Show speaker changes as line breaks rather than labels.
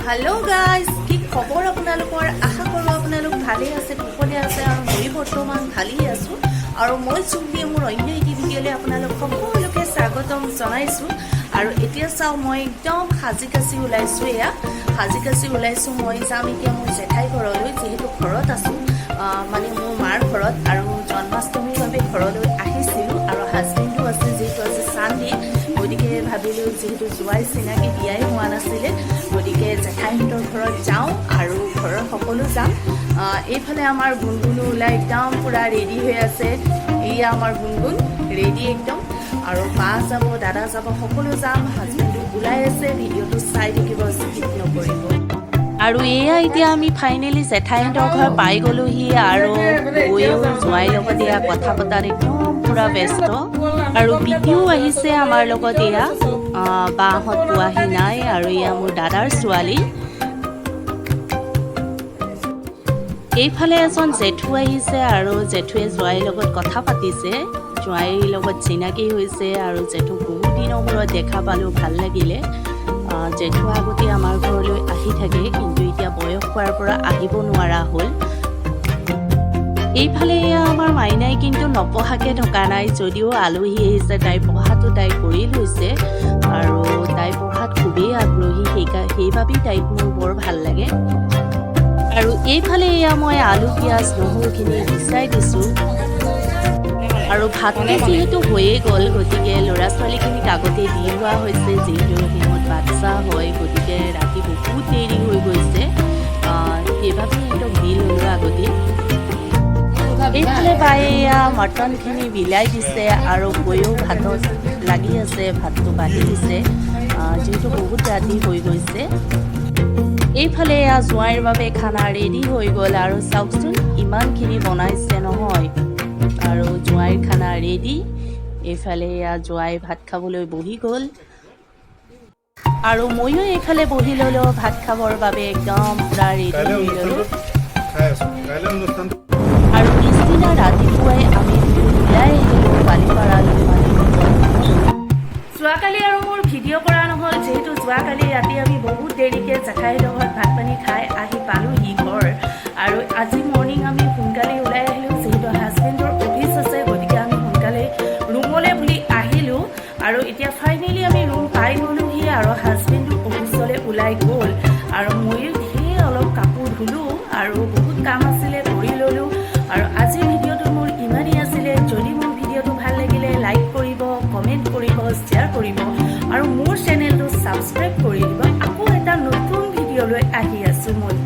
hello guys কি খবৰ আপোনালোকৰ আশা কৰোঁ আপোনালোক ভালেই আছে কুশলে আছে আৰু মই বৰ্তমান ভালেই আছো আৰু মই চুমলি মোৰ অন্য এটি ভিডিঅ'লৈ আপোনালোক সকলোকে স্বাগতম জনাইছোঁ আৰু এতিয়া চাও মই একদম হাজিকাছি ওলাইছো এয়া হাজিকাছি ওলাইছো মই যাম এতিয়া মোৰ জেঠাই ঘৰলৈ যেহেতু ঘৰত আছো মানে মোৰ মাৰ ঘৰত আৰু জন্মাষ্টমীৰ বাবে ঘৰলৈ আহিছিলোঁ আৰু হাজবেণ্ডো আছে যেহেতু আজি চানডে গতিকে ভাবিলোঁ যেহেতু যোৱাই চিনাকি দিয়াই হোৱা নাছিলে গতিকে জেঠাইহঁতৰ ঘৰত যাওঁ আৰু ঘৰৰ সকলো যাম এইফালে আমাৰ গুণগুণো ওলাই একদম পূৰা ৰেডি হৈ আছে এয়া আমাৰ গুণগুণ ৰেডি একদম আৰু মা যাব দাদা যাব সকলো যাম হাজবেণ্ডো ওলাই আছে ভিডিঅ'টো চাই থাকিব স্কিপ নকৰিব আৰু এয়া এতিয়া আমি ফাইনেলি জেঠাইহঁতৰ ঘৰ পাই গ'লোহি আৰু গৈও জোৱাইৰ লগত এয়া কথা পতাত একদম পূৰা ব্যস্ত আৰু পিতিও আহিছে আমাৰ লগত এয়া বাহঁত পোৱাহি নাই আৰু এয়া মোৰ দাদাৰ ছোৱালী এইফালে এজন জেঠু আহিছে আৰু জেঠুৱে জোৱাইৰ লগত কথা পাতিছে জোৱাইৰ লগত চিনাকি হৈছে আৰু জেঠু বহুত দিনৰ মূৰত দেখা পালোঁ ভাল লাগিলে জেঠু আগতে আমাৰ ঘৰলৈ আহি থাকে কিন্তু এতিয়া বয়স হোৱাৰ পৰা আহিব নোৱাৰা হ'ল এইফালে এয়া আমাৰ মাইনাই কিন্তু নপঢ়াকৈ থকা নাই যদিও আলহী আহিছে তাইৰ পঢ়াটো তাই কৰি লৈছে আৰু তাই পঢ়াত খুবেই আগ্ৰহী সেইবাবেই তাইক মোৰ বৰ ভাল লাগে আৰু এইফালে এয়া মই আলু পিঁয়াজ নহৰুখিনি গুচাই দিছোঁ আৰু ভাতটো যিহেতু হৈয়ে গ'ল গতিকে ল'ৰা ছোৱালীখিনিক আগতে দি লোৱা হৈছে যিহেতু সিহঁত বাচ্চা হয় গতিকে ৰাতি বহুত দেৰি হৈ গৈছে সেইবাবে সিহঁতক দি ল'লোঁ আগতে এইফালে বাই এয়া মটনখিনি বিলাই দিছে আৰু গৈও ভাতত লাগি আছে ভাতটো বাঢ়ি দিছে যিহেতু বহুত ৰাতি হৈ গৈছে এইফালে এয়া জোৱাইৰ বাবে খানা ৰেডি হৈ গ'ল আৰু চাওকচোন ইমানখিনি বনাইছে নহয় আৰু জোৱাইৰ খানা ৰেডি এইফালে এয়া জোৱাই ভাত খাবলৈ বহি গ'ল আৰু ময়ো এইফালে বহি ল'লোঁ ভাত খাবৰ বাবে একদম পূৰা ৰেডি হৈ ল'লোঁ আৰু পিছদিনা ৰাতিপুৱাই আমি ওলাই আহিলোঁ বালিপাৰালৈ যোৱাকালি আৰু মোৰ ভিডিঅ' কৰা নহ'ল যিহেতু যোৱাকালি ৰাতি আমি বহুত দেৰিকৈ জেঠাইহঁতৰ ঘৰত ভাত পানী খাই আহি পালোঁহি ঘৰ আৰু আজি মৰ্ণিং আমি সোনকালে ওলাই আহিলোঁ যিহেতু হাজবেণ্ডৰ অফিচ আছে গতিকে আমি সোনকালে ৰুমলৈ বুলি আহিলোঁ আৰু এতিয়া ফাইনেলি আমি ৰুম পাই গ'লোহি আৰু হাজবেণ্ডো অফিচলৈ ওলাই গ'ল আৰু ময়ো সেই অলপ কাপোৰ ধুলোঁ আৰু বহুত কাম আছিলে কৰি ল'লোঁ আৰু আজিৰ ভিডিঅ'টো মোৰ ইমানেই আছিলে যদি মোৰ ভিডিঅ'টো ভাল লাগিলে লাইক কৰিব কমেণ্ট কৰিব শ্বেয়াৰ কৰিব আৰু মোৰ চেনেলটো ছাবস্ক্ৰাইব কৰি দিব আকৌ এটা নতুন ভিডিঅ'লৈ আহি আছোঁ মই